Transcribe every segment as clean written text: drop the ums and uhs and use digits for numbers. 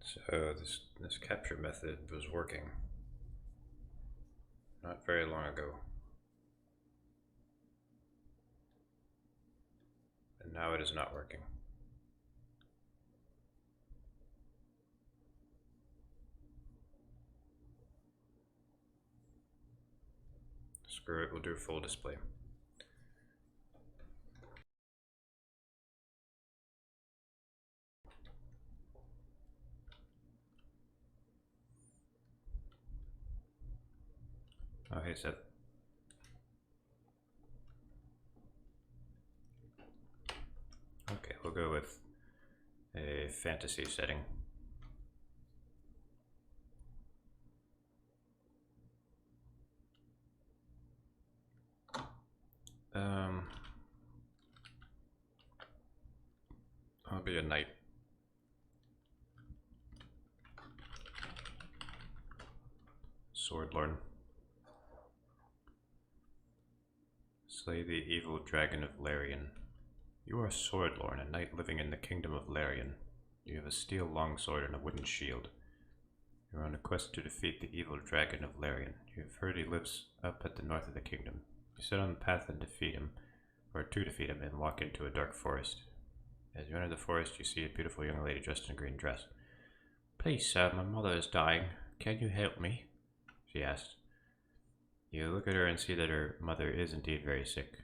So this capture method was working not very long ago. And now it is not working. Screw it, we'll do full display. Oh, hey Seth. Okay, we'll go with a fantasy setting. I'll be a knight. Swordlord. Slay the evil dragon of Larian. You are Swordlord, a knight living in the kingdom of Larian. You have a steel longsword and a wooden shield. You are on a quest to defeat the evil dragon of Larian. You have heard he lives up at the north of the kingdom. You set on the path and defeat him, or to defeat him, and walk into a dark forest. As you enter the forest, you see a beautiful young lady dressed in a green dress. Please, sir, my mother is dying. Can you help me? She asked. You look at her and see that her mother is indeed very sick.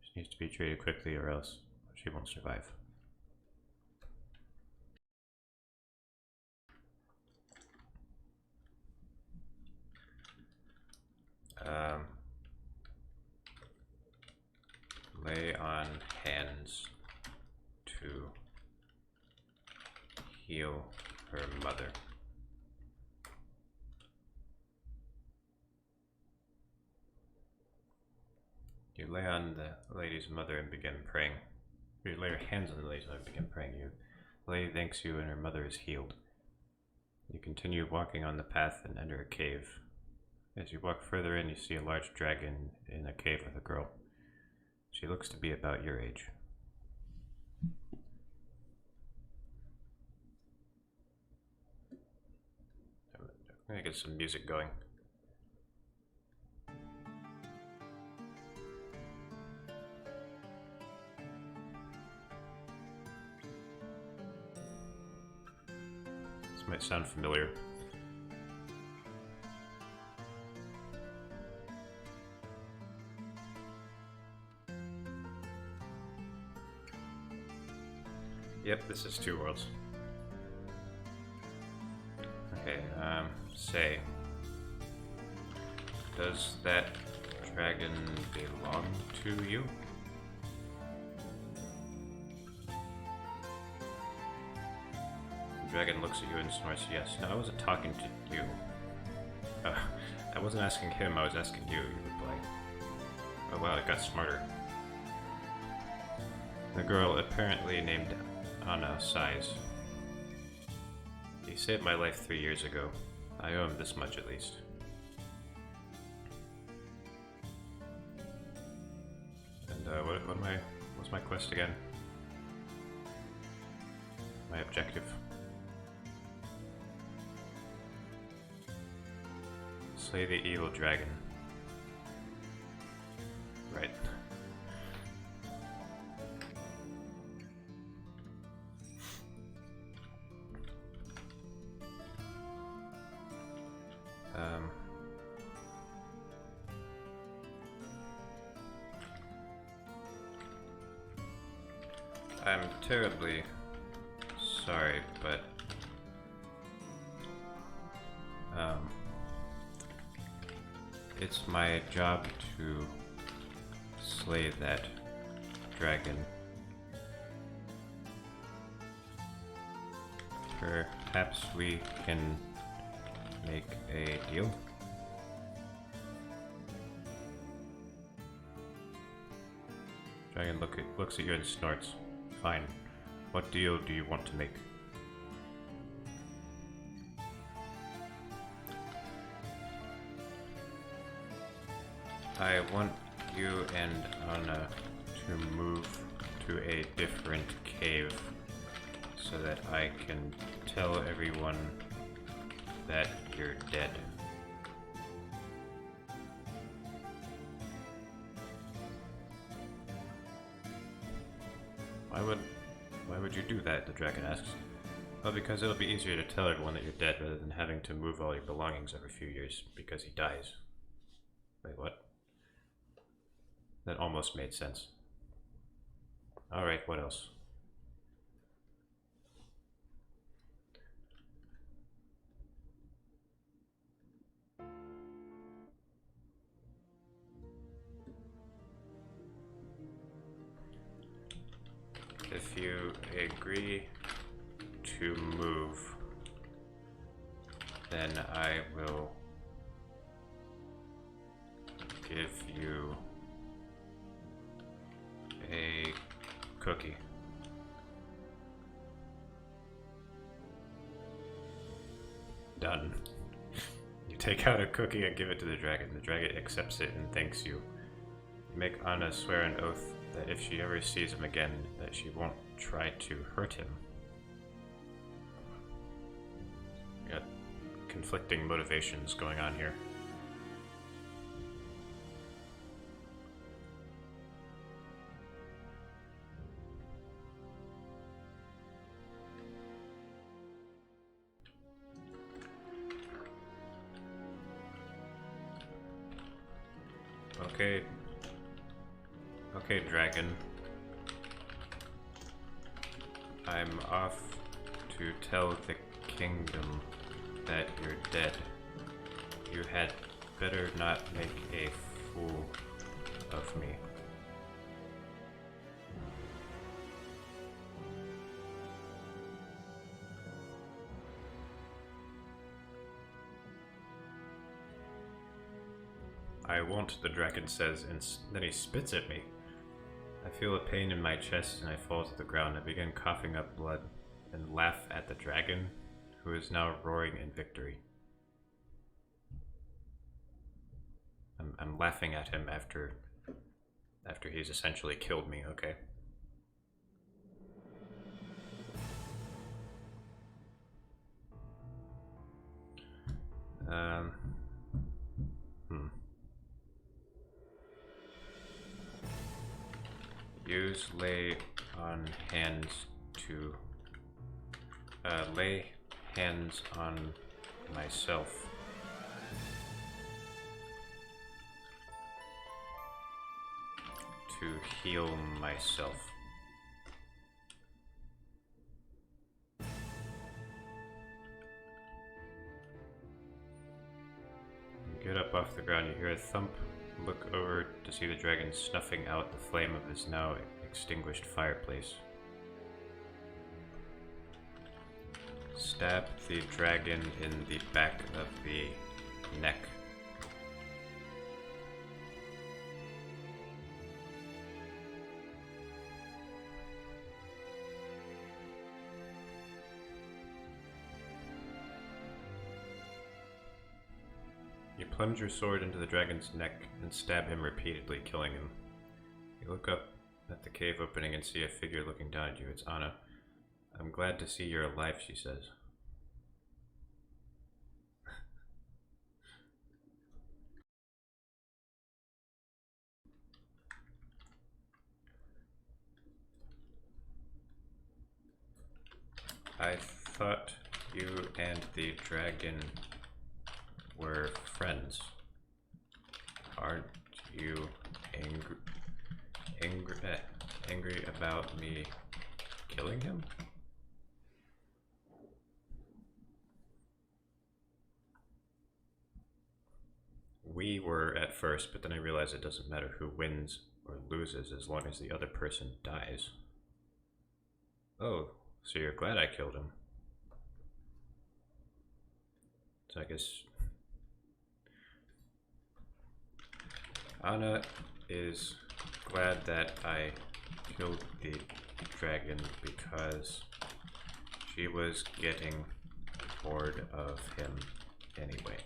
She needs to be treated quickly or else she won't survive. Lay on hands to heal her mother. You lay on the lady's mother and begin praying. You lay your hands on the lady's mother and begin praying. The lady thanks you and her mother is healed. You continue walking on the path and enter a cave. As you walk further in, you see a large dragon in a cave with a girl. She looks to be about your age. I'm gonna get some music going. This might sound familiar. Yep, this is Two Worlds. Okay, say, does that dragon belong to you? The dragon looks at you and snorts, yes. No, I wasn't talking to you. I wasn't asking him, I was asking you, you reply. Oh wow, it got smarter. The girl, apparently named Anna, sighs. He saved my life 3 years ago. I owe him this much at least. And what's my quest again? My objective. Slay the evil dragon. Right. I'm terribly sorry, but it's my job to slay that dragon. Perhaps we can make a deal? Dragon looks at you and snorts. Fine. What deal do you want to make? I want you and Anna to move to a different cave so that I can tell everyone that you're dead. Why would you do that? The dragon asks. Well, because it'll be easier to tell everyone that you're dead rather than having to move all your belongings every few years because he dies. Wait, what? That almost made sense. Alright, what else? If you agree to move, then I will give you a cookie. Done. You take out a cookie and give it to the dragon. The dragon accepts it and thanks you. You make Anna swear an oath that if she ever sees him again, that she won't try to hurt him. We got conflicting motivations going on here. Okay. Okay, dragon. I'm off to tell the kingdom that you're dead. You had better not make a fool of me. I won't, the dragon says, and then he spits at me. I feel a pain in my chest and I fall to the ground. I begin coughing up blood and laugh at the dragon, who is now roaring in victory. I'm laughing at him after he's essentially killed me, okay? Use lay on hands to lay hands on myself. To heal myself. You get up off the ground, you hear a thump. Look over to see the dragon snuffing out the flame of his now extinguished fireplace. Stab the dragon in the back of the neck. You plunge your sword into the dragon's neck and stab him repeatedly, killing him. You look up at the cave opening and see a figure looking down at you. It's Anna. I'm glad to see you're alive, she says. I thought you and the dragon were friends. Aren't you angry about me killing him? We were at first, but then I realized it doesn't matter who wins or loses as long as the other person dies. Oh, so you're glad I killed him. So I guess Anna is glad that I killed the dragon because she was getting bored of him anyway.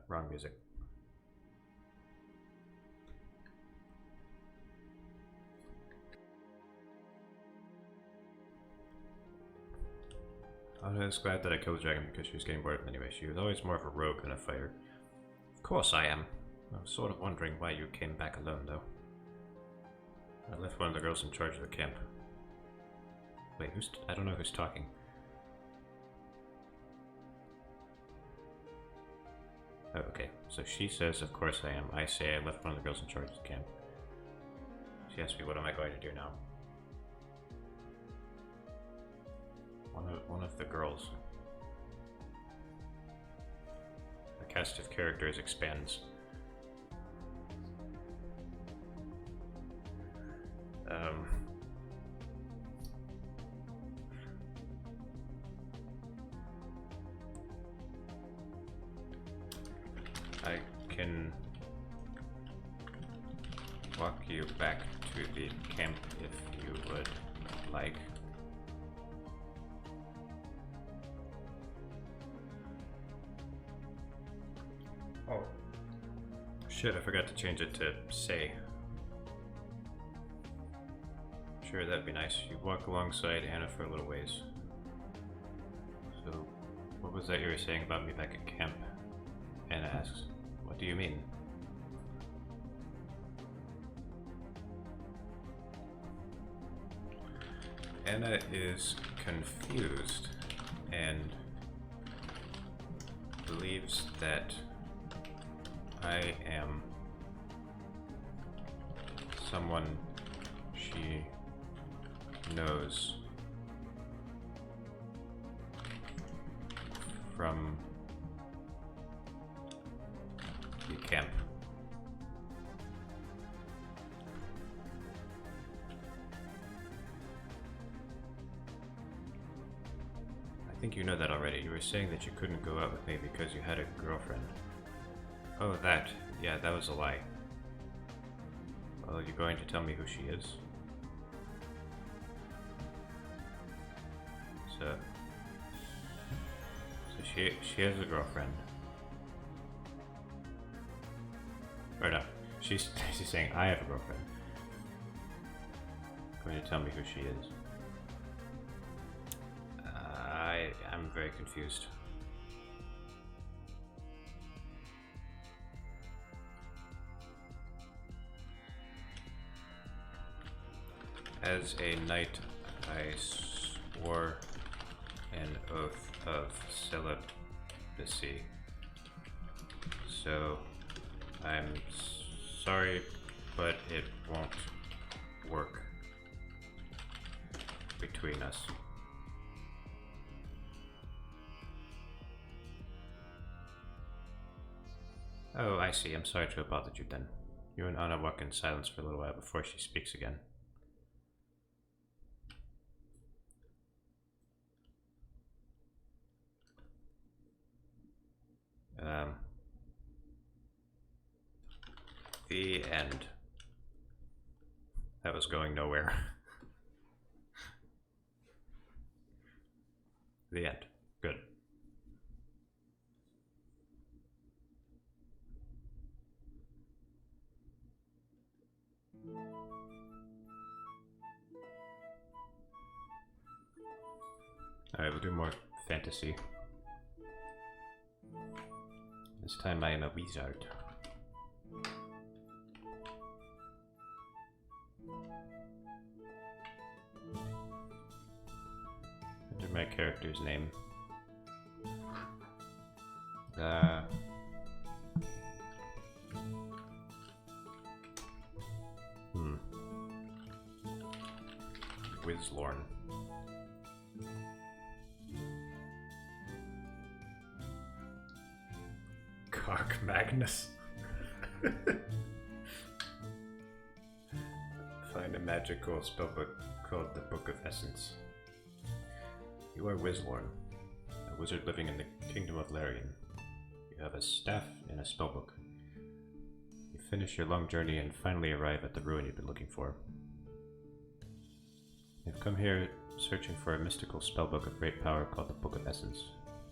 Wrong music. I was glad that I killed the dragon because she was getting bored. Anyway, she was always more of a rogue than a fighter. Of course I am. I was sort of wondering why you came back alone, though. I left one of the girls in charge of the camp. Wait, I don't know who's talking. Oh, okay, so she says, of course I am. I say I left one of the girls in charge of the camp. She asked me, what am I going to do now? One of the girls. The cast of characters expands. I can walk you back to the camp if you would like. Oh. Shit, I forgot to change it to say. Sure, that'd be nice. You walk alongside Anna for a little ways. So, what was that you were saying about me back at camp? Anna asks, what do you mean? Anna is confused and believes that I am someone she knows from the camp. I think you know that already. You were saying that you couldn't go out with me because you had a girlfriend. Oh, that. Yeah, that was a lie. Well, you're going to tell me who she is? So she has a girlfriend. Or no, she's saying I have a girlfriend. Going to tell me who she is? I'm very confused. As a knight, I swore an oath of celibacy. So, I'm sorry, but it won't work between us. Oh, I see. I'm sorry to have bothered you then. You and Anna walk in silence for a little while before she speaks again. The end. That was going nowhere. The end. Good. Alright, we'll do more fantasy. This time I am a wizard. Enter my character's name. Wizlorn. Cock Magnus. Find a magical spellbook called the Book of Essence. You are Wizlorn, a wizard living in the kingdom of Larian. You have a staff and a spellbook. You finish your long journey and finally arrive at the ruin you've been looking for. You've come here searching for a mystical spellbook of great power called the Book of Essence.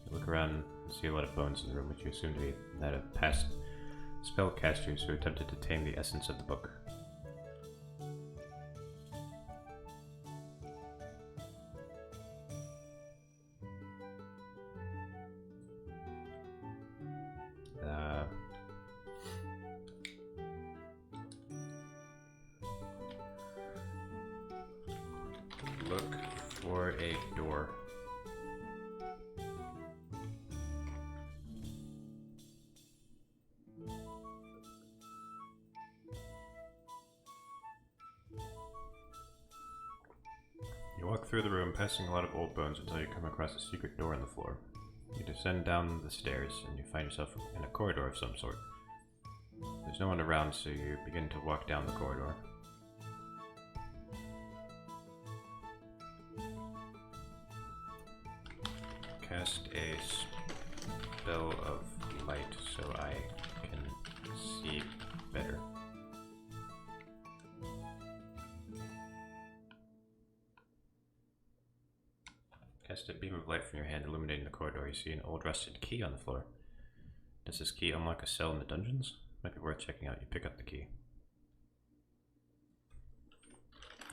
You look around and see a lot of bones in the room, which you assume to be that of past spellcasters who attempted to tame the essence of the book. a door. You walk through the room, passing a lot of old bones until you come across a secret door in the floor. You descend down the stairs, and you find yourself in a corridor of some sort. There's no one around, so you begin to walk down the corridor. Cast a spell of light so I can see better. Cast a beam of light from your hand, illuminating the corridor. You see an old rusted key on the floor. Does this key unlock a cell in the dungeons? Might be worth checking out. You pick up the key.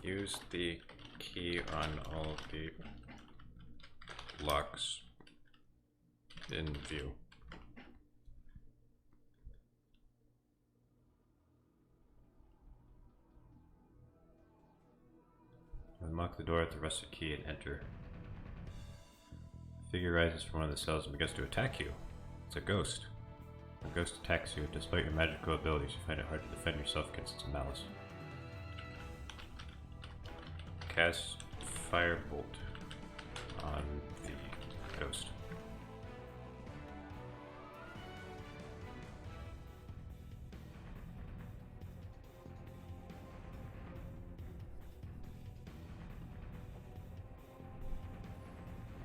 Use the key on all the locks in view. Unlock the door with the rusted key and enter. A figure rises from one of the cells and begins to attack you. It's a ghost. When a ghost attacks you, despite your magical abilities, you find it hard to defend yourself against its malice. Cast Firebolt on the ghost.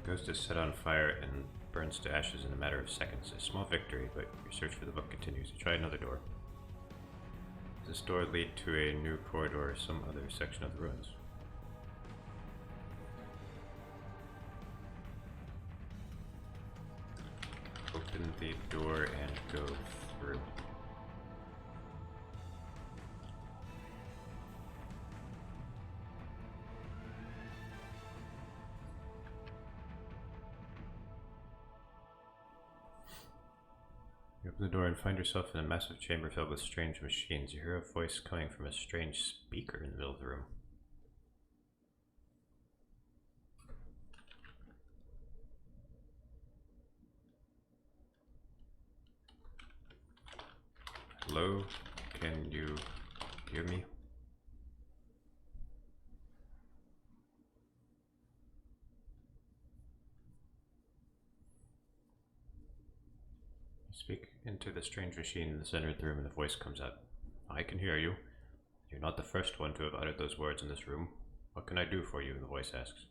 The ghost is set on fire and burns to ashes in a matter of seconds. A small victory, but your search for the book continues. You try another door. Does this door lead to a new corridor or some other section of the ruins? Open the door and go through. You open the door and find yourself in a massive chamber filled with strange machines. You hear a voice coming from a strange speaker in the middle of the room. Hello? Can you hear me? Speak into the strange machine in the center of the room and the voice comes out. I can hear you. You're not the first one to have uttered those words in this room. What can I do for you? The voice asks.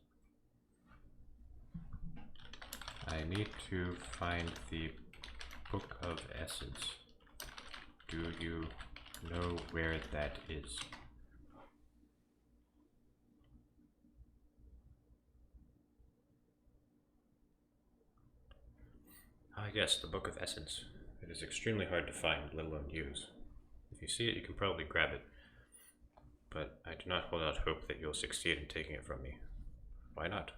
I need to find the Book of Essence. Do you know where that is? Ah, yes, the Book of Essence. It is extremely hard to find, let alone use. If you see it, you can probably grab it. But I do not hold out hope that you'll succeed in taking it from me. Why not?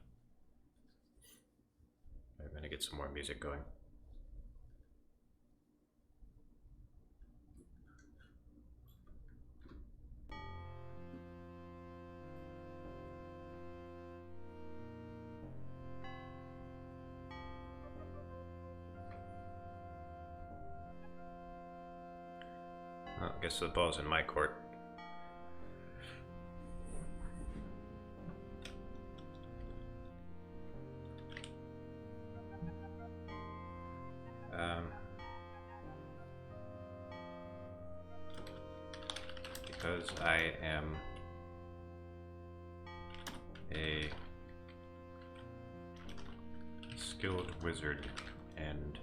I'm gonna get some more music going. Well, I guess the ball's in my court. Because I am a skilled wizard and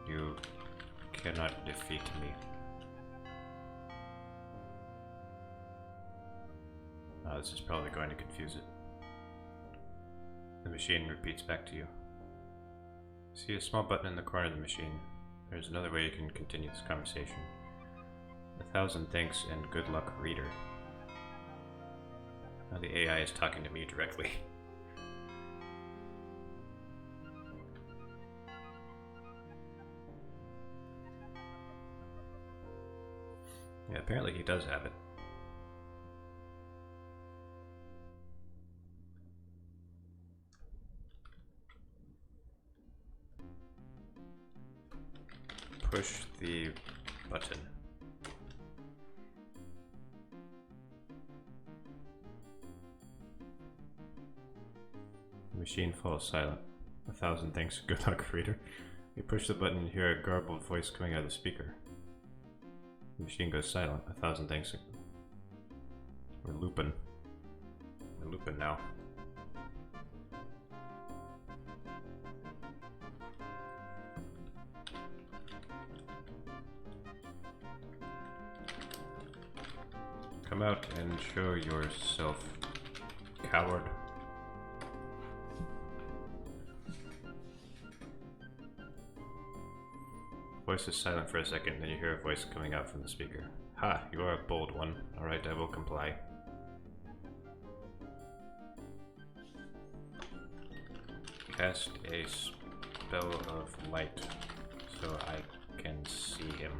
you cannot defeat me. This is probably going to confuse it. The machine repeats back to you. See a small button in the corner of the machine. There's another way you can continue this conversation. 1,000 thanks and good luck, reader. Now the AI is talking to me directly. Yeah, apparently he does have it. push the button. The machine falls silent. 1,000 thanks, good luck, reader. You push the button and hear a garbled voice coming out of the speaker. The machine goes silent. 1,000 thanks. We're looping. We're looping now. Come out and show yourself, coward. Voice is silent for a second, then you hear a voice coming out from the speaker. Ha, you are a bold one. Alright, I will comply. Cast a spell of light so I can see him.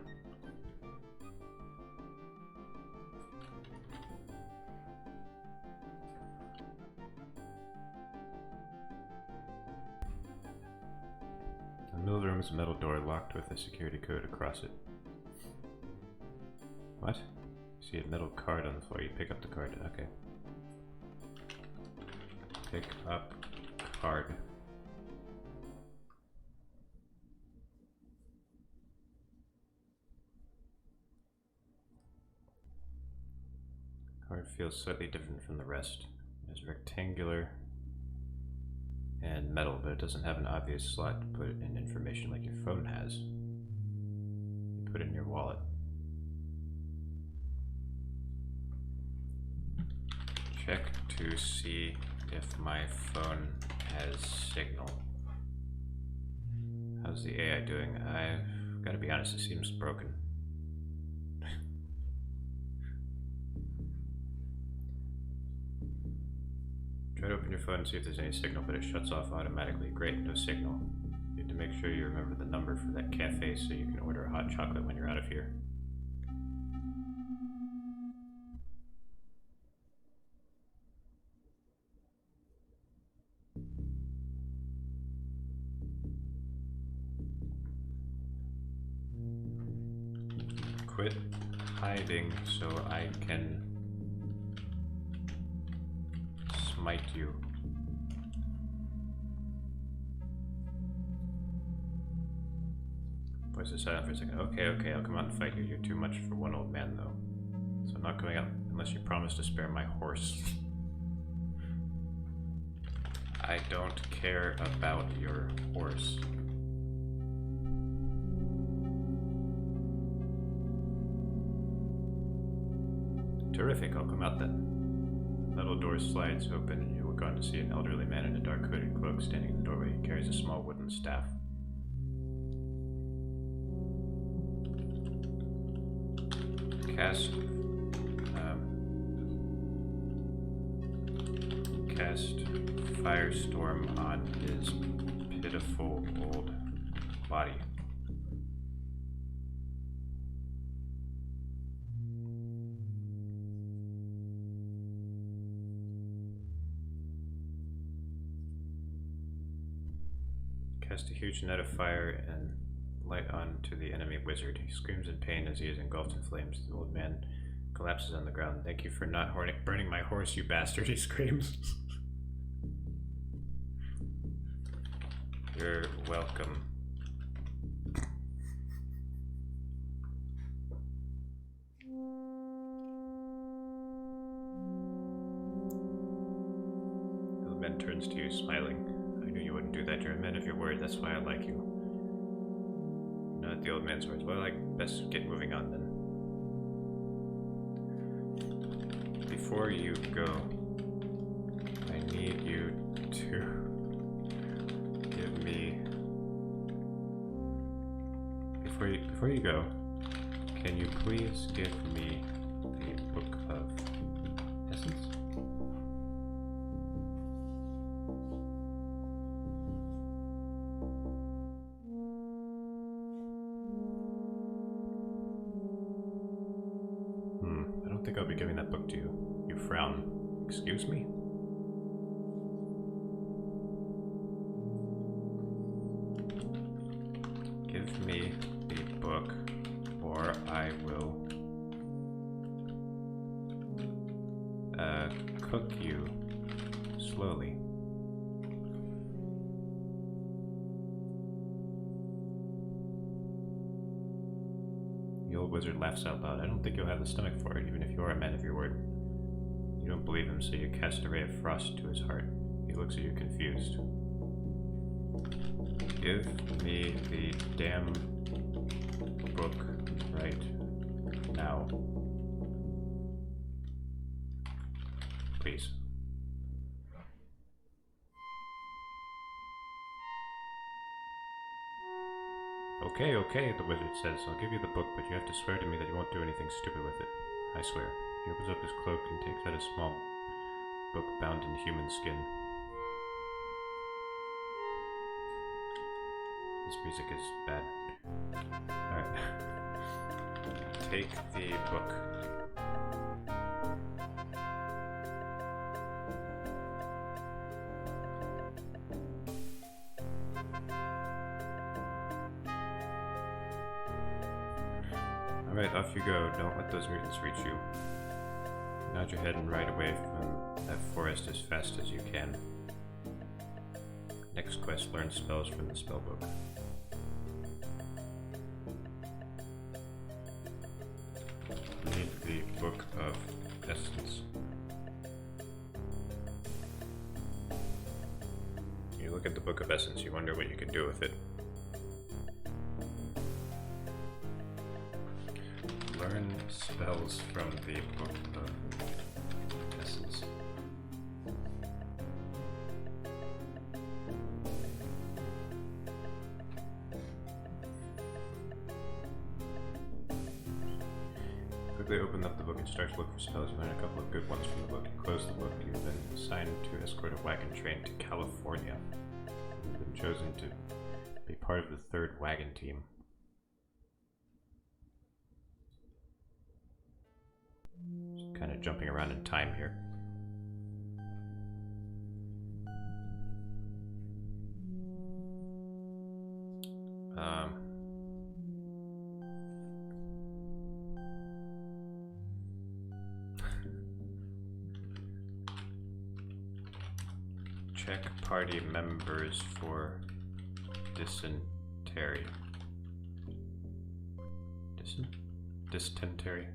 In the middle of the room is a metal door locked with a security code across it. What? You see a metal card on the floor. You pick up the card. Okay. Pick up card. Card feels slightly different from the rest. It's rectangular and metal, but it doesn't have an obvious slot to put in information like your phone has. You put it in your wallet. Check to see if my phone has signal. How's the AI doing? I've gotta be honest, it seems broken. Try to open your phone and see if there's any signal, but it shuts off automatically. Great, no signal. You need to make sure you remember the number for that cafe so you can order a hot chocolate when you're out of here. Quit hiding so I can smite you. Voice is silent for a second. Okay, I'll come out and fight you. You're too much for one old man, though. So I'm not going out unless you promise to spare my horse. I don't care about your horse. Terrific, I'll come out then. Metal door slides open and you look on to see an elderly man in a dark hooded cloak standing in the doorway. He carries a small wooden staff. Cast Firestorm on his pitiful old body. Cast a huge net of fire and light onto the enemy wizard. He screams in pain as he is engulfed in flames. The old man collapses on the ground. Thank you for not burning my horse, you bastard, he screams. You're welcome. The old man turns to you, smiling. I knew you wouldn't do that. You're a man of your word. That's why I like you. Not the old man's words. Well, I best get moving on then. Before you go, I need you to give me. Before you go, can you please give me a book of essence? I don't think I'll be giving that book to you. You frown. Excuse me? Give me the book book, or I will cook you slowly. The old wizard laughs out loud. I don't think you'll have the stomach for it, even if you are a man of your word. You don't believe him, so you cast a ray of frost to his heart. He looks at you confused. Give me the damn book right now. Please. Okay, okay, the wizard says. I'll give you the book, but you have to swear to me that you won't do anything stupid with it. I swear. He opens up his cloak and takes out a small book bound in human skin. This music is bad. Alright. Take the book. Alright, off you go. Don't let those mutants reach you. Nod your head and ride away from that forest as fast as you can. Next quest, learn spells from the spellbook. Need the Book of Essence. You look at the Book of Essence, you wonder what you can do with it. Learn spells from the Book of Essence. Quickly open up the book and start to look for spells. You learn a couple of good ones from the book. You close the book and you've been assigned to escort a wagon train to California. You've been chosen to be part of the 3rd wagon team. Just kind of jumping around in time here. Check party members for dysentery. Dysentery.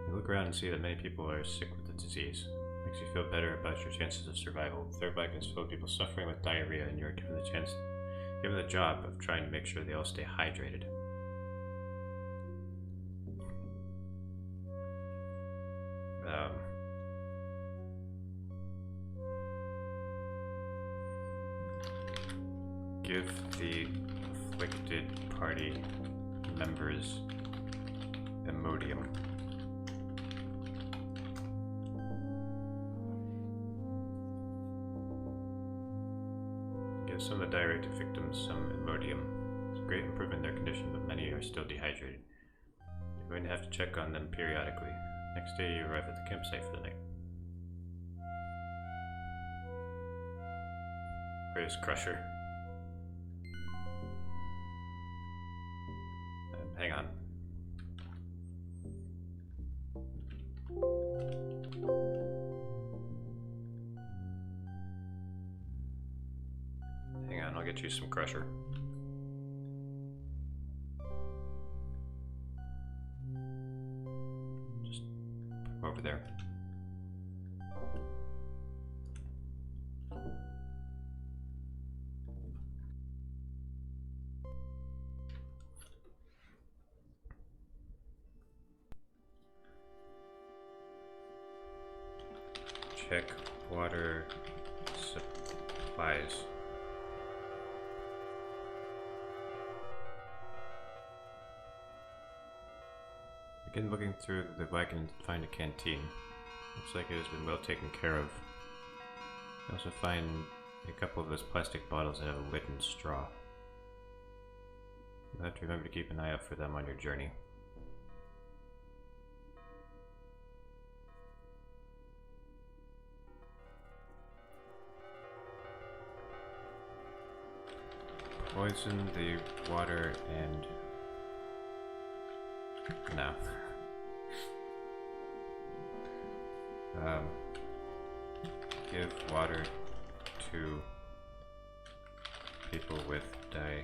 You look around and see that many people are sick with the disease. Makes you feel better about your chances of survival. The 3rd wagon is full of people suffering with diarrhea, and you're given the job of trying to make sure they all stay hydrated. Give the afflicted party members Imodium. Give some of the diarrhea victims some Imodium. It's a great improvement in their condition, but many are still dehydrated. You're going to have to check on them periodically. Next day you arrive at the campsite for the night. Where's Crusher? Hang on. Hang on, I'll get you some Crusher. Just over there. Check water supplies. Begin looking through the wagon and find a canteen. Looks like it has been well taken care of. You also find a couple of those plastic bottles that have a lid and straw. You'll have to remember to keep an eye out for them on your journey. Poison the water and... No. Give water to people with diarrhea.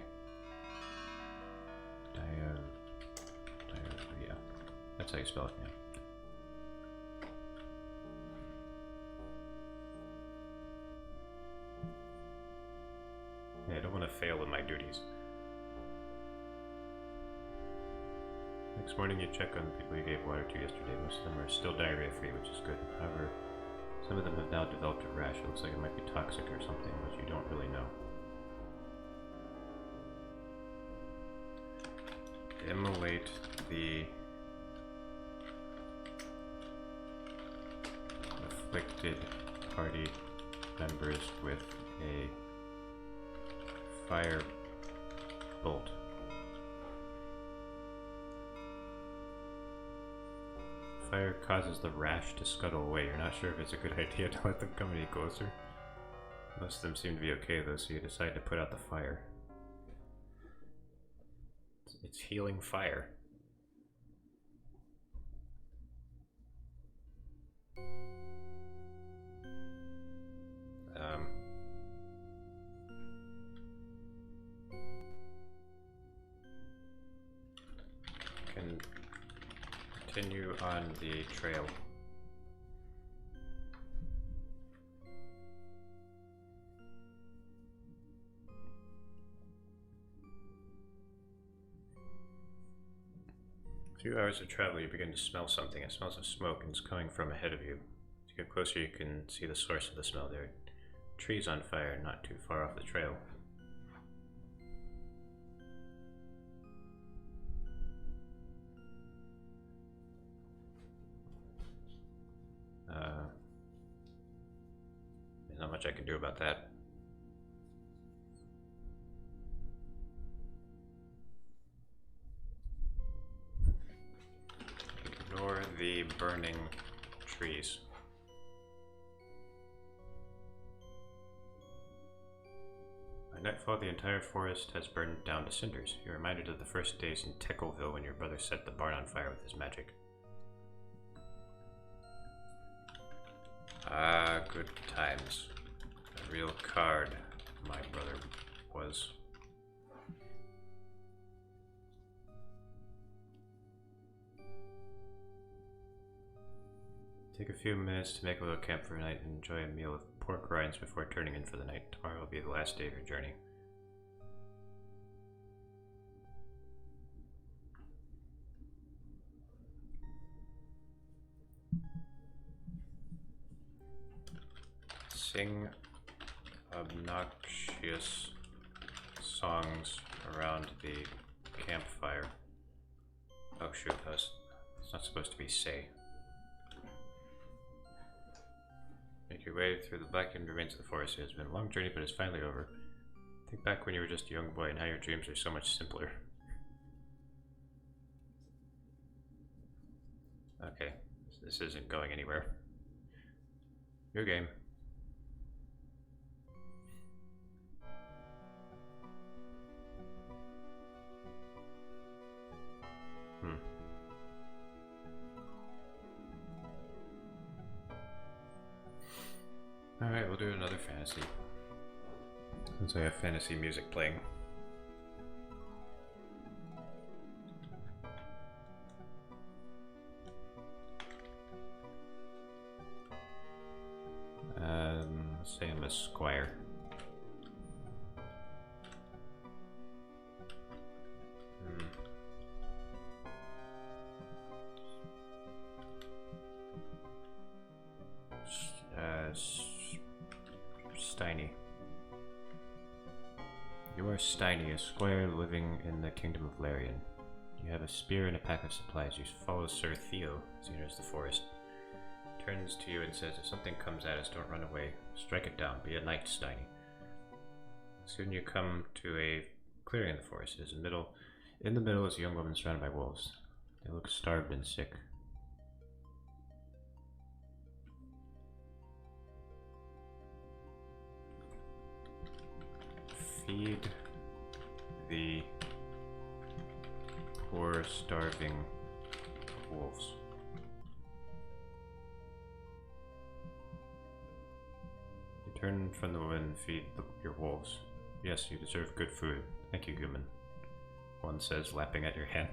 That's how you spell it, yeah. Yeah, I don't want to fail in my duties. Next morning you check on the people you gave water to yesterday. Most of them are still diarrhea-free, which is good. However, some of them have now developed a rash. It looks like it might be toxic or something, but you don't really know. Immolate the afflicted party members with a fire bolt. Fire causes the rash to scuttle away. You're not sure if it's a good idea to let them come any closer. Most of them seem to be okay though, so you decide to put out the fire. It's healing fire. Can continue on the trail. A few hours of travel, you begin to smell something. It smells of smoke and it's coming from ahead of you. As you get closer, you can see the source of the smell. There are trees on fire not too far off the trail. There's not much I can do about that. Ignore the burning trees. By nightfall, the entire forest has burned down to cinders. You're reminded of the first days in Tickleville when your brother set the barn on fire with his magic. Ah, good times. A real card, my brother was. Take a few minutes to make a little camp for a night and enjoy a meal of pork rinds before turning in for the night. Tomorrow will be the last day of your journey. Sing obnoxious songs around the campfire. Oh shoot, it's not supposed to be say. Make your way through the blackened remains of the forest. It has been a long journey, but it's finally over. Think back when you were just a young boy and how your dreams are so much simpler. Okay, this isn't going anywhere. New game. Alright, we'll do another fantasy. Since I have fantasy music playing. Let's say I'm a squire. Steiny. You are Steiny, a squire living in the kingdom of Larian. You have a spear and a pack of supplies. You follow Sir Theo as he enters the forest. He turns to you and says, if something comes at us, don't run away. Strike it down. Be a knight, Steiny. Soon you come to a clearing in the forest. It is in the middle is a young woman surrounded by wolves. They look starved and sick. Feed the poor, starving wolves. Return from the woman and feed your wolves. Yes, you deserve good food. Thank you, human. One says, lapping at your hand.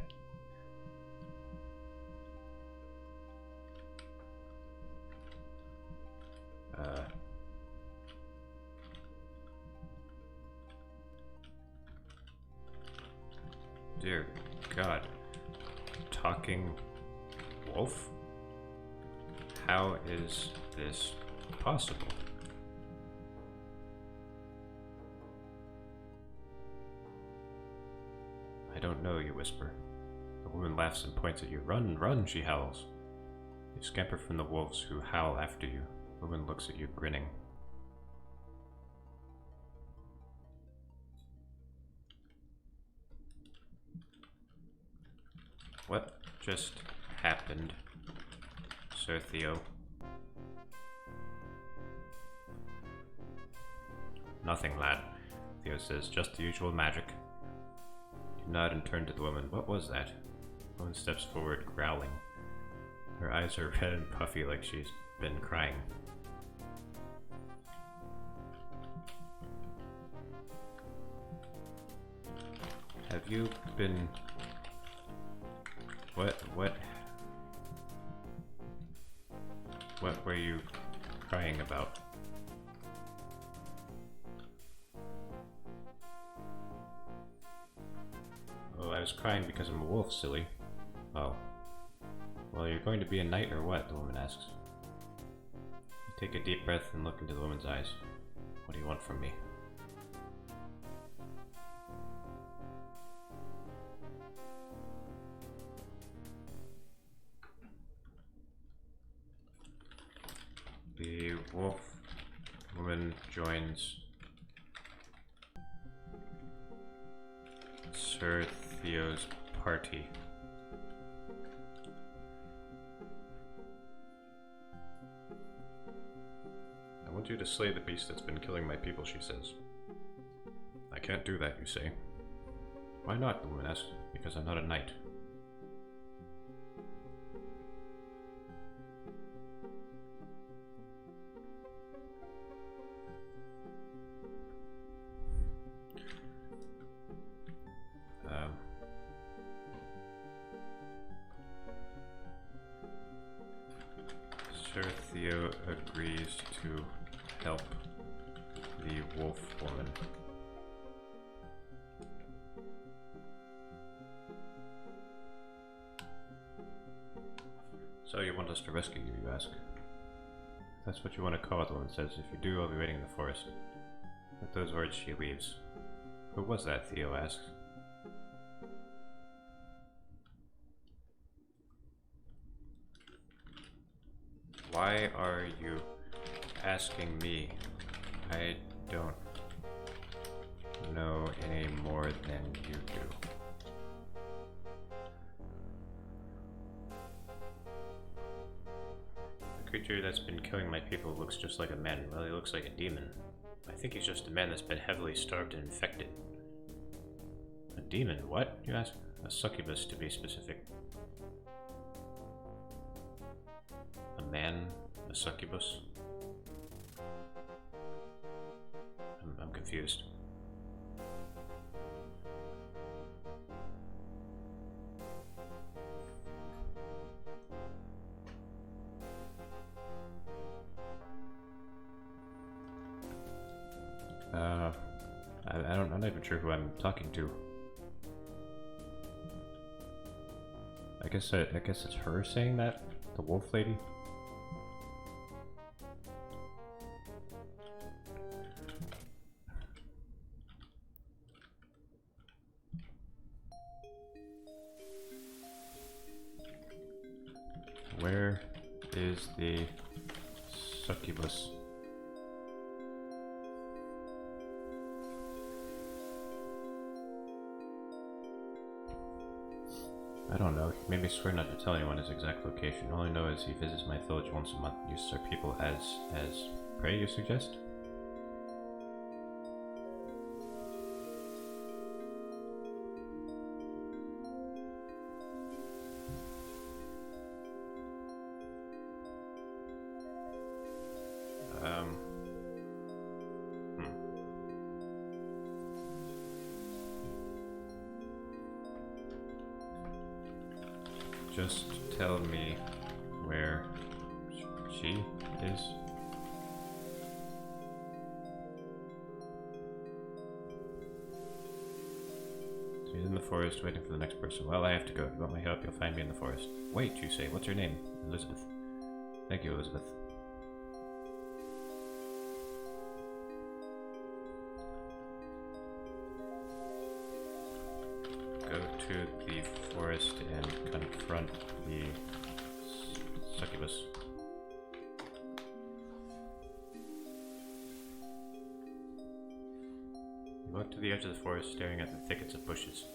Dear God. Talking wolf? How is this possible? I don't know, you whisper. The woman laughs and points at you. Run, run, she howls. You scamper from the wolves who howl after you. The woman looks at you, grinning. What just happened, Sir Theo? Nothing, lad, Theo says. Just the usual magic. You nod and turn to the woman. What was that? The woman steps forward, growling. Her eyes are red and puffy like she's been crying. Have you been... What were you crying about? Oh, I was crying because I'm a wolf, silly. Oh. Well, you're going to be a knight or what? The woman asks. You take a deep breath and look into the woman's eyes. What do you want from me? The wolf woman joins Sir Theo's party. I want you to slay the beast that's been killing my people, she says. I can't do that, you say. Why not? The woman asks. Because I'm not a knight. Sir Theo agrees to help the wolf woman. So you want us to rescue you, you ask? If that's what you want to call it, the woman says. If you do, I'll be waiting in the forest. With those words, she leaves. Who was that? Theo asks. Why are you asking me? I don't know any more than you do. The creature that's been killing my people looks just like a man. Well, he looks like a demon. I think he's just a man that's been heavily starved and infected. A demon? What? You ask? A succubus, to be specific. A man? A succubus? I'm confused. I'm not even sure who I'm talking to. I guess it's her saying that? The wolf lady? Where is the succubus? I don't know. He made me swear not to tell anyone his exact location. All I know is he visits my village once a month. Uses our people as prey, you suggest? just tell me where she is? She's in the forest waiting for the next person. Well, I have to go. If you want my help, you'll find me in the forest. Wait, you say. What's your name? Elizabeth. Thank you, Elizabeth. Go to the forest and confront the succubus. You walk to the edge of the forest, staring at the thickets of bushes.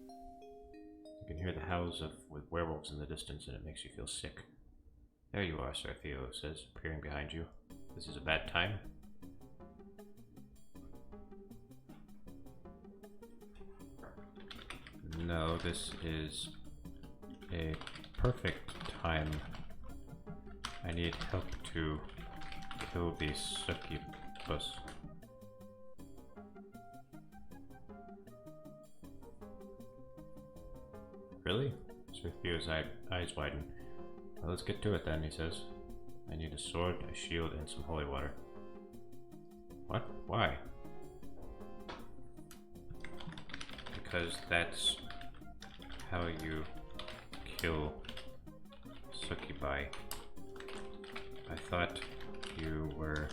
You can hear the howls of werewolves in the distance, and it makes you feel sick. There you are, Sir Theo says, appearing behind you. This is a bad time? No, this is a perfect time. I need help to kill the succubus. Really? Sir Theo's eyes widen. Well, let's get to it then, he says. I need a sword, a shield, and some holy water. What? Why? Because that's how you kill succubi. I thought you were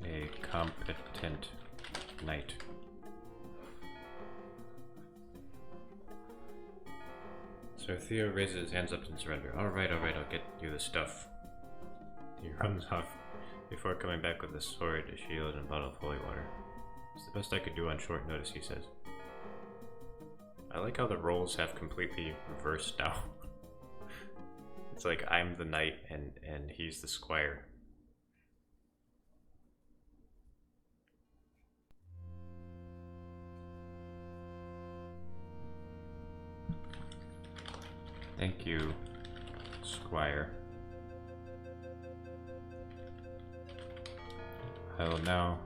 a competent knight. Sir Theo raises his hands up in surrender. Alright, I'll get you the stuff. He runs off before coming back with a sword, a shield, and a bottle of holy water. It's the best I could do on short notice, he says. I like how the roles have completely reversed now. It's like I'm the knight and he's the squire. Thank you, squire. I will now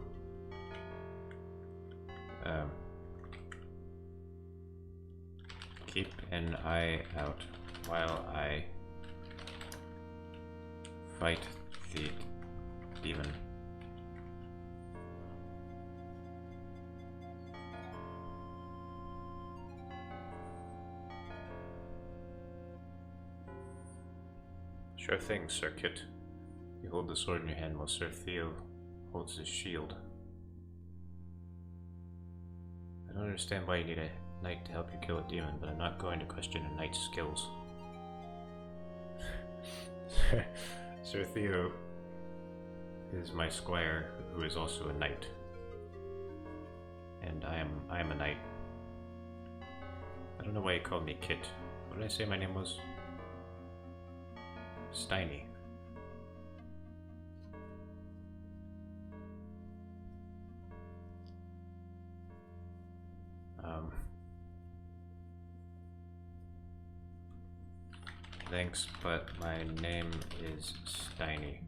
keep an eye out while I fight the demon. Sure thing, Sir Kit. You hold the sword in your hand while Sir Theo holds his shield. I don't understand why you need a knight to help you kill a demon, but I'm not going to question a knight's skills. Sir Theo is my squire, who is also a knight. And I am a knight. I don't know why he called me Kit. What did I say my name was? Steiny. Thanks, but my name is Steiny.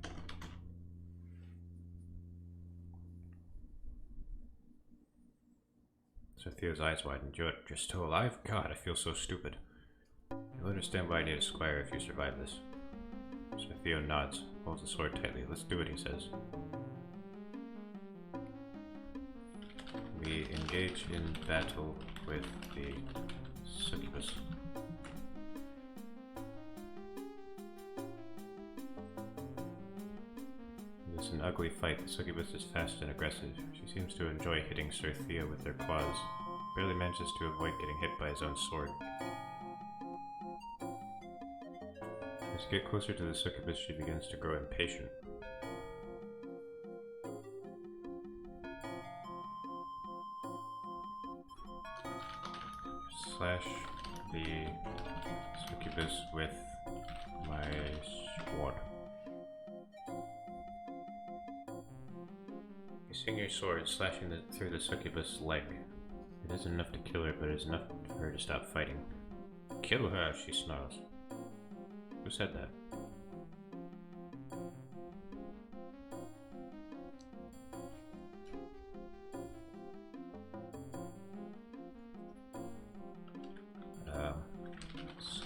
Sir Theo's eyes widened. You're still alive? God, I feel so stupid. You'll understand why I need a squire if you survive this. Sir Theo nods, holds the sword tightly. Let's do it, he says. We engage in battle with the succubus. It's an ugly fight. The succubus is fast and aggressive. She seems to enjoy hitting Sir Theo with her claws. Barely manages to avoid getting hit by his own sword. As you get closer to the succubus, she begins to grow impatient. Slash the succubus with my sword. You swing your sword, slashing through the succubus' leg. It isn't enough to kill her, but it is enough for her to stop fighting. Kill her, she snarls. Who said that?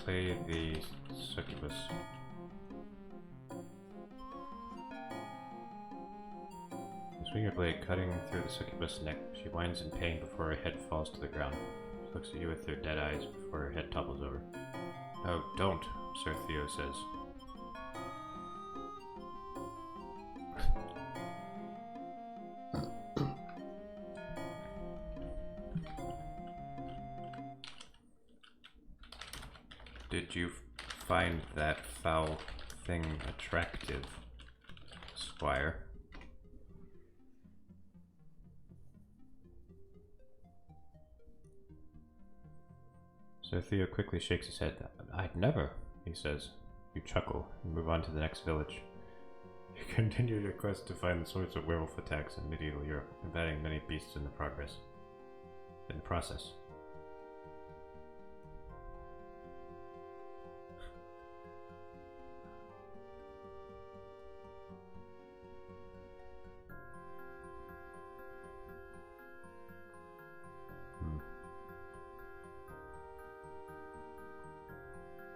Slay the succubus. Swing your blade, cutting through the succubus' neck. She whines in pain before her head falls to the ground. She looks at you with her dead eyes before her head topples over. No, don't, Sir Theo says. Did you find that foul thing attractive, Squire? Sir Theo quickly shakes his head. I'd never, he says. You chuckle and move on to the next village. You continue your quest to find the source of werewolf attacks in medieval Europe, combating many beasts in the process.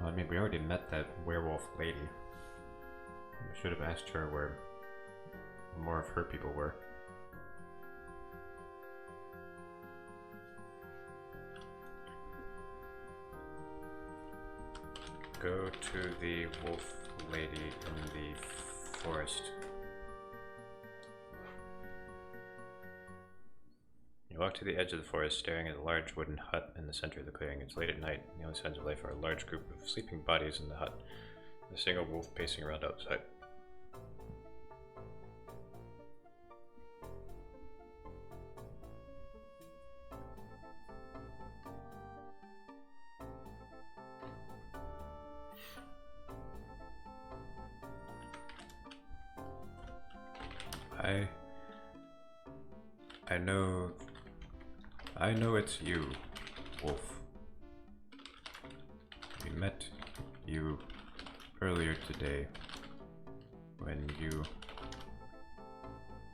Well, I mean, we already met that werewolf lady. We should have asked her where more of her people were. Go to the wolf lady in the forest. You walk to the edge of the forest, staring at a large wooden hut in the center of the clearing. It's late at night, and the only signs of life are a large group of sleeping bodies in the hut, and a single wolf pacing around outside. I know it's you, Wolf. We met you earlier today when you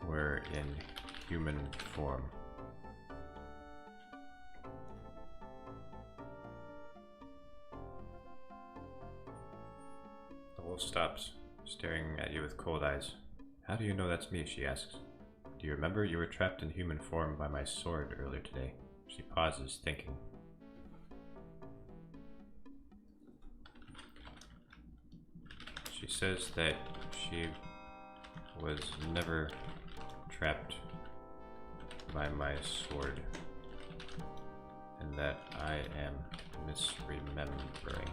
were in human form. The wolf stops, staring at you with cold eyes. How do you know that's me? She asks. Do you remember you were trapped in human form by my sword earlier today? She pauses, thinking. She says that she was never trapped by my sword, and that I am misremembering.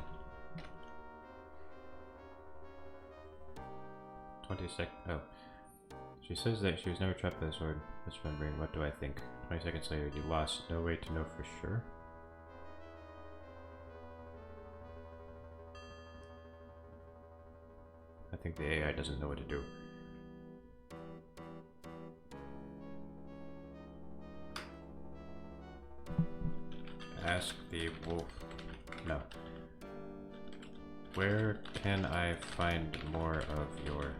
20 sec. Oh. She says that she was never trapped by the sword. Misremembering, what do I think? 20 seconds later, you lost. No way to know for sure? I think the AI doesn't know what to do. Ask the wolf. No. Where can I find more of your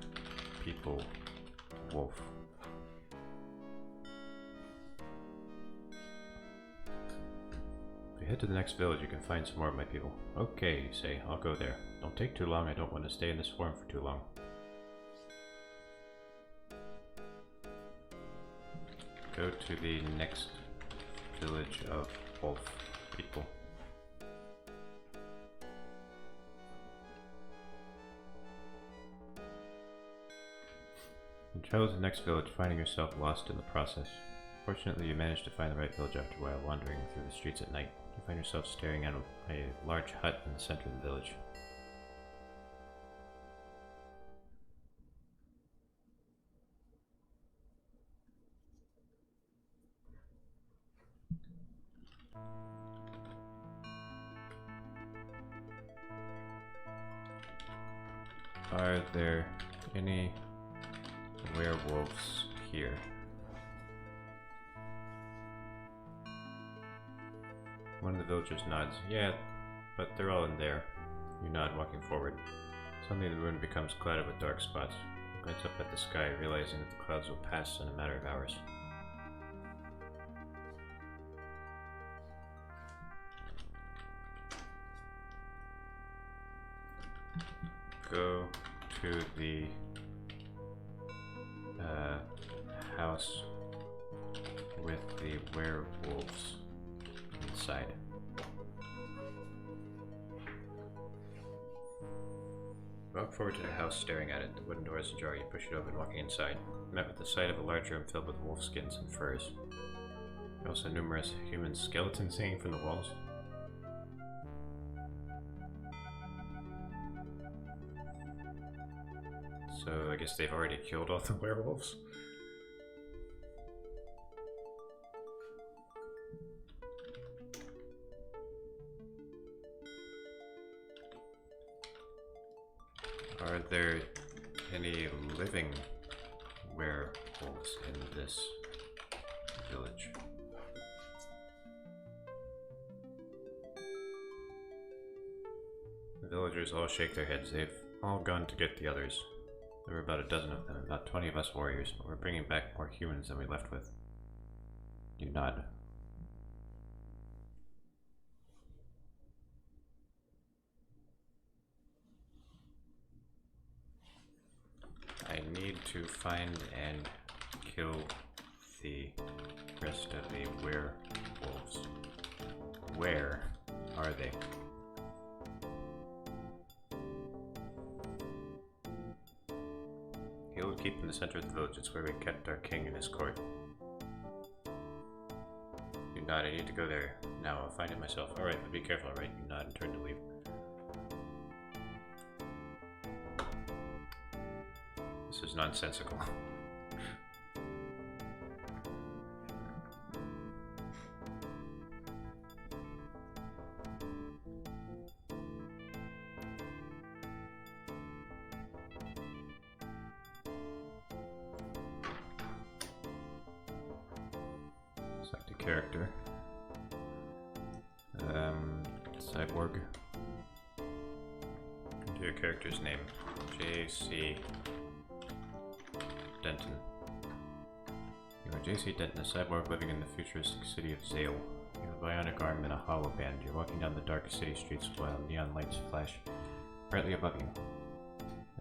people, Wolf? If you head to the next village, you can find some more of my people. Okay, you say. I'll go there. Don't take too long. I don't want to stay in this form for too long. Go to the next village of wolf people. You travel to the next village, finding yourself lost in the process. Fortunately, you managed to find the right village after a while wandering through the streets at night. You find yourself staring at a large hut in the center of the village. Are there any werewolves here? One of the villagers nods. Yeah, but they're all in there. You nod, walking forward. Suddenly the moon becomes clouded with dark spots. You glance up at the sky, realizing that the clouds will pass in a matter of hours. go to the house with the werewolves inside. Walk forward to the house, staring at it. The wooden door is ajar. You push it open, walking inside. Met with the sight of a large room filled with wolf skins and furs. Also numerous human skeletons hanging from the walls. So I guess they've already killed all the werewolves. Are there any living werewolves in this village? The villagers all shake their heads. They've all gone to get the others. There were about a dozen of them, about 20 of us warriors, but we're bringing back more humans than we left with. You nod. I need to find and kill the rest of the werewolves. Where are they? He'll keep in the center of the village. It's where we kept our king and his court. You nod. I need to go there. Now I'll find it myself. Alright, but be careful, alright? You nod and turn to leave. This is nonsensical. Select a character. Cyborg. Do your character's name. J.C. Denton. You are J.C. Denton, a cyborg living in the futuristic city of Zale. You have a bionic arm and a hollow band. You're walking down the dark city streets while neon lights flash brightly above you.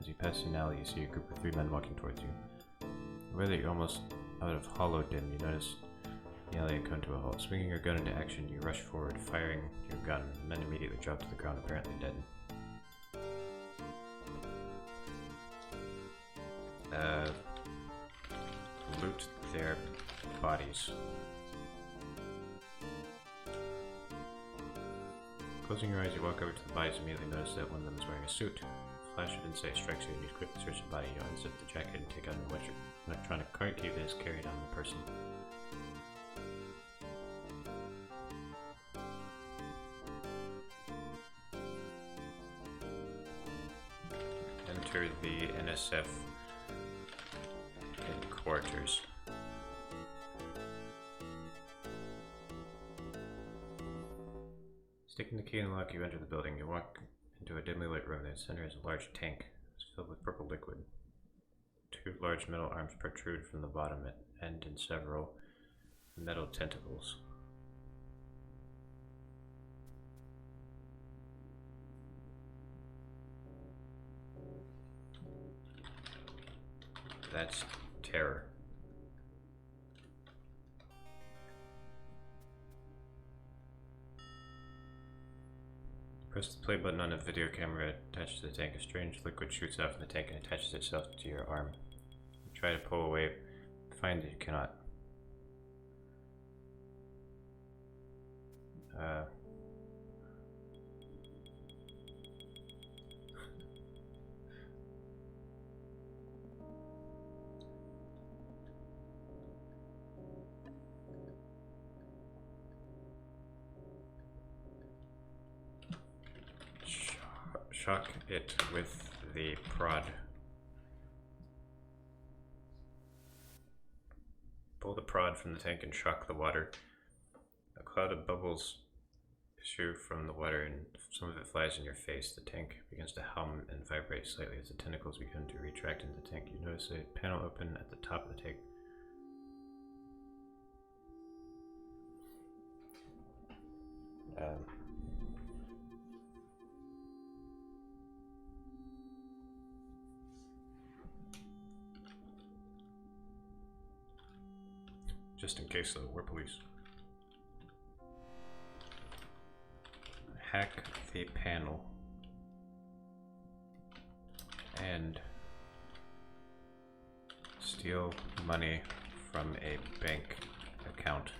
As you pass an alley, you see a group of 3 men walking towards you. Aware that you're almost out of hollow dim, you notice the alley come to a halt. Swinging your gun into action, you rush forward, firing your gun. The men immediately drop to the ground, apparently dead. Loot their bodies. Closing your eyes, you walk over to the bodies and immediately notice that one of them is wearing a suit. A flash of insight strikes you and you quickly search the body. You unzip the jacket and take out an electronic card key that is carried on the person. Enter the NSF headquarters. Sticking the key in the lock, you enter the building. You walk into a dimly lit room. In the center is a large tank. It's filled with purple liquid. 2 large metal arms protrude from the bottom and end in several metal tentacles. That's terror. Press the play button on a video camera attached to the tank. A strange liquid shoots out from the tank and attaches itself to your arm. You try to pull away, find that you cannot. Shock it with the prod. Pull the prod from the tank and shock the water. A cloud of bubbles issue from the water and some of it flies in your face. The tank begins to hum and vibrate slightly as the tentacles begin to retract into the tank. You notice a panel open at the top of the tank. Just in case, though, we're police. Hack the panel. And steal money from a bank account.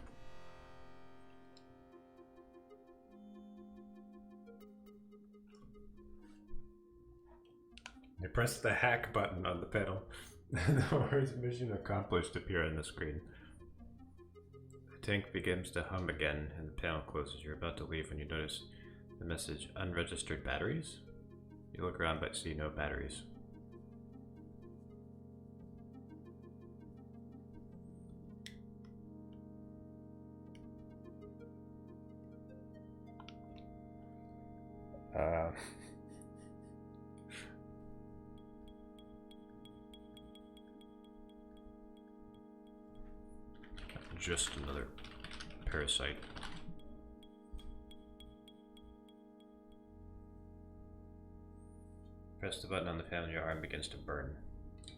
You press the hack button on the panel. The words "mission accomplished" appear on the screen. The tank begins to hum again and the panel closes. You're about to leave when you notice the message "unregistered batteries." You look around but see no batteries. Just another parasite. Press the button on the panel, your arm begins to burn.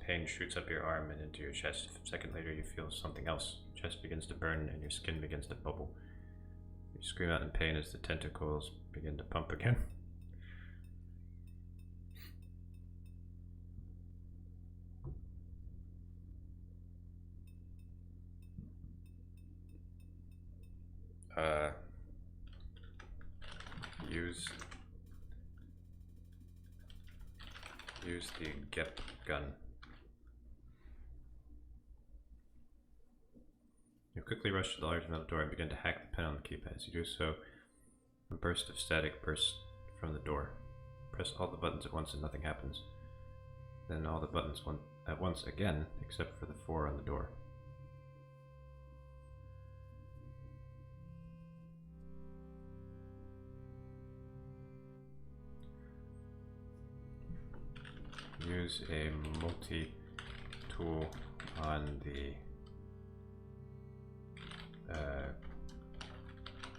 Pain shoots up your arm and into your chest. A second later, you feel something else. Your chest begins to burn and your skin begins to bubble. You scream out in pain as the tentacles begin to pump again. Use the GEP gun. You quickly rush to the large metal door and begin to hack the pen on the keypad. As you do so, a burst of static bursts from the door. Press all the buttons at once and nothing happens. Then all the buttons at once again, except for the 4 on the door. Use a multi-tool on the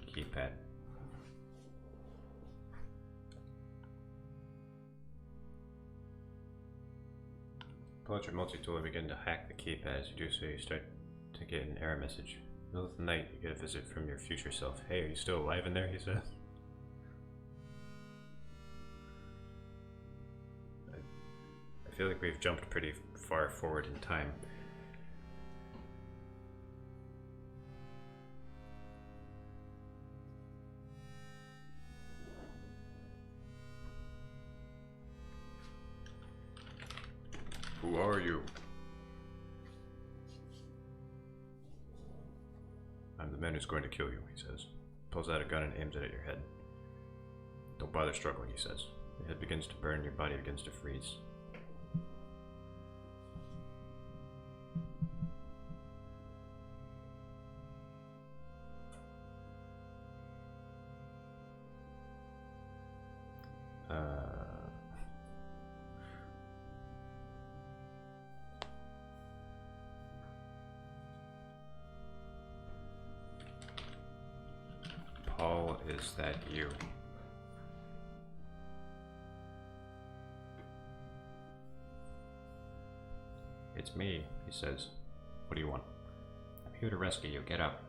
keypad. Pull out your multi-tool and begin to hack the keypad. As you do so, you start to get an error message. In the middle of the night, you get a visit from your future self. "Hey, are you still alive in there?" he says. I feel like we've jumped pretty far forward in time. Who are you? I'm the man who's going to kill you, he says. Pulls out a gun and aims it at your head. Don't bother struggling, he says. Your head begins to burn, your body begins to freeze. Paul, is that you? It's me, he says. What do you want? I'm here to rescue you. Get up.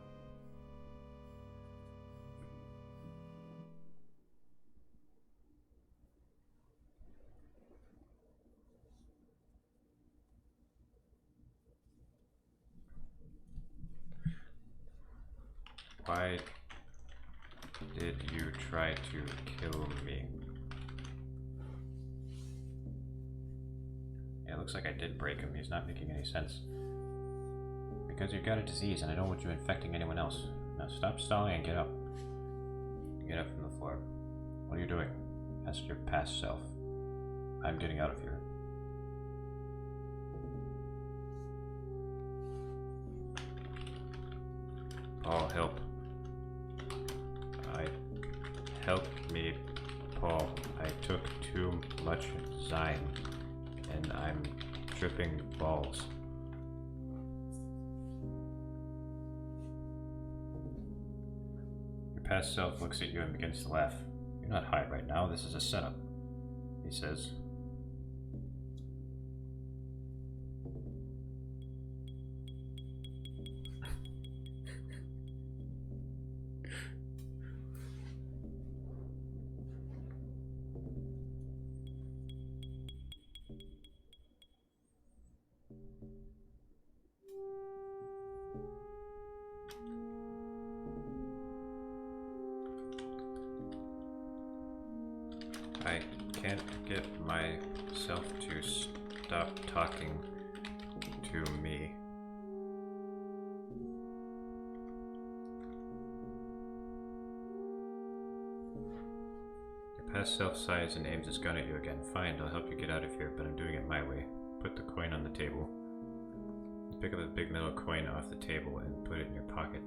Why did you try to kill me? Yeah, it looks like I did break him. He's not making any sense. Because you've got a disease and I don't want you infecting anyone else. Now stop stalling and get up. Get up from the floor. What are you doing? Ask your past self. I'm getting out of here. Paul, help. Help me, Paul. I took too much Zyme, and I'm tripping balls. Your past self looks at you and begins to laugh. You're not high right now, this is a setup, he says. get myself to stop talking to me. Your past self sighs and aims his gun at you again. Fine, I'll help you get out of here, but I'm doing it my way. Put the coin on the table. You pick up a big metal coin off the table and put it in your pocket.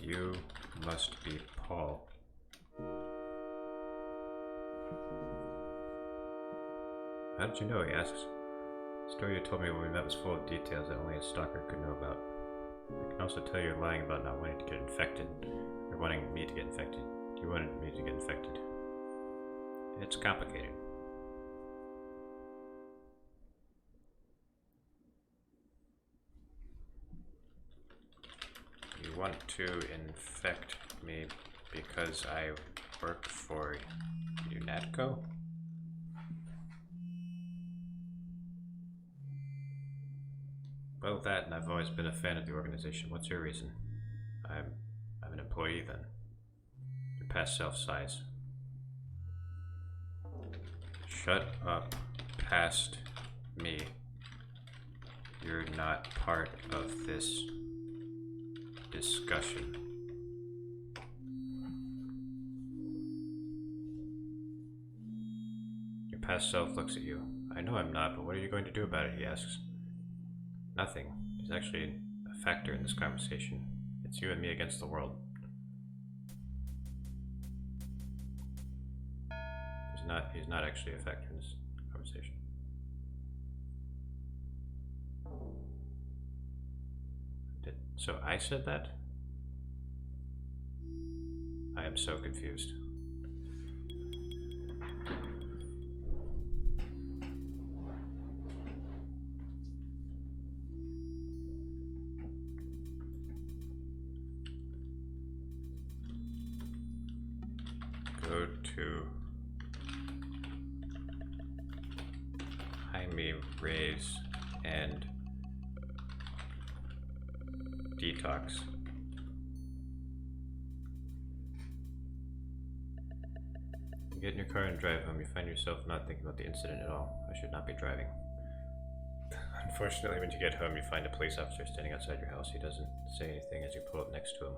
You must be Paul. How did you know? He asks. The story you told me when we met was full of details that only a stalker could know about. I can also tell you're lying about not wanting to get infected, or wanting me to get infected. You wanted me to get infected. It's complicated. You want to infect me because I work for UNATCO? Well, that, and I've always been a fan of the organization. What's your reason? I'm an employee then. Your past self sighs. Shut up, past me. You're not part of this discussion. Your past self looks at you. I know I'm not, but what are you going to do about it? He asks. Nothing is actually a factor in this conversation. It's you and me against the world. He's not actually a factor in this conversation. So I said that? I am so confused. Go to Jaime Reyes and detox. You get in your car and drive home. You find yourself not thinking about the incident at all. I should not be driving. Unfortunately, when you get home, you find a police officer standing outside your house. He doesn't say anything as you pull up next to him.